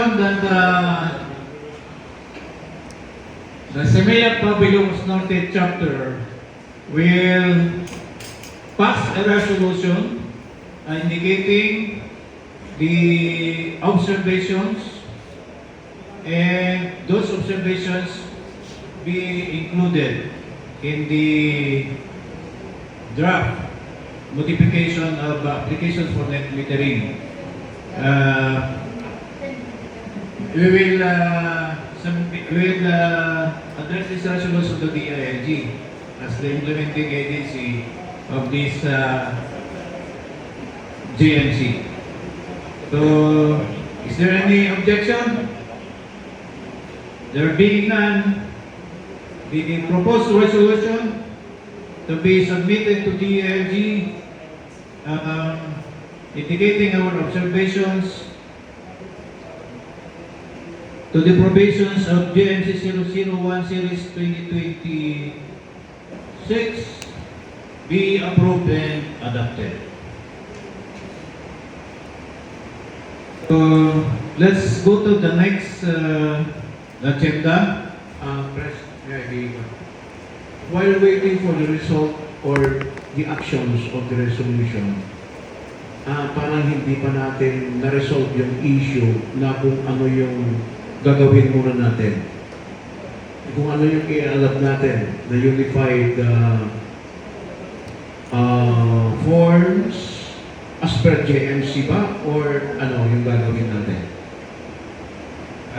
That the Semilla Pavilions Norte chapter will pass a resolution indicating the observations, and those observations be included in the draft modification of applications for net metering. We will address this resolution to the DILG as the implementing agency of this GMC. So, is there any objection? There being none, the proposed resolution to be submitted to DILG indicating our observations to the provisions of GMC 001 Series 2026 be approved and adopted. So let's go to the next agenda. While waiting for the result or the actions of the resolution, parang hindi pa natin na-resolve yung issue na kung ano yung gagawin muna natin. Kung ano yung i-alab natin, the unified forms as per JMC ba? Or ano yung gagawin natin?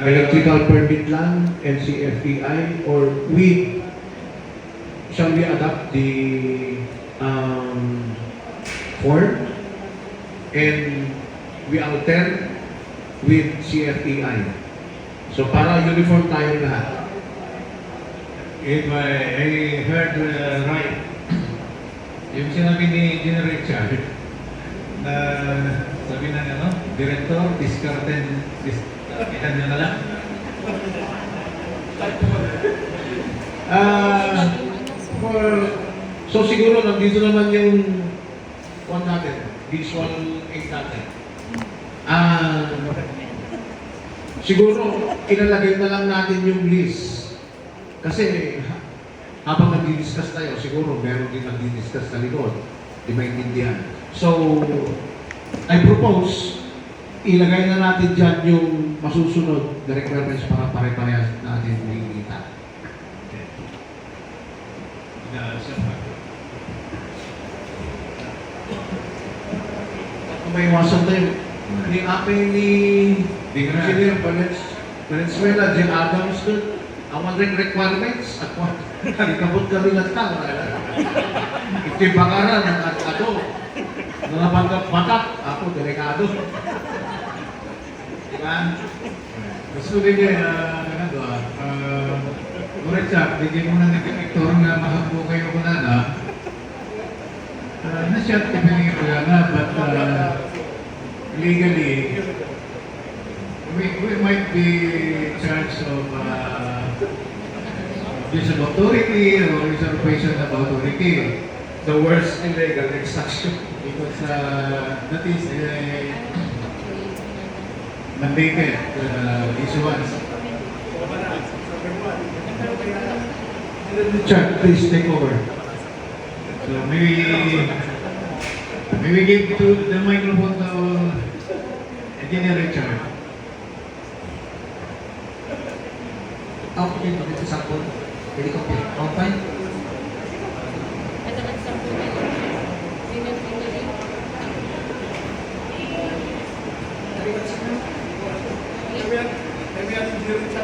Electrical permit lang, NCFEI, or shall we adopt the form and we alter with CFEI? So para uniform tayo lahat. If I heard right, yung sinabi ni Engineer Richard, na sabi na Director, discarded nyo na lang. So siguro nandito naman yung one natin, visual aid natin. Siguro ilalagay na lang natin yung list. Kasi habang nag-discuss tayo, siguro meron din nag-discuss sa likod. Di maintindihan. So, I propose, ilagay na natin dyan yung masusunod na requirements para pare-parehas natin makikita. May iwasan tayo. Ni Engineer Valenzuela, Jim Adams doon, ang mga requirements at ikabot kami ng tao. Itibakaran ng ato. Mga batak, ako, delikado. Diba? Gusto rin Richard, bigyan mo na ng direktor na mahampo kayo ko na na-shot kami ko but legally, we might be charged of abuse of authority or usurpation of authority. The worst illegal extraction. Because that is mandated issuance. Richard, please take over. So maybe give to the microphone to Engineer Richard. Ako din, bakit sa sample? Pwede ko po. Okay? Ito ang sample nila. Sino rin? Maybe I can do it.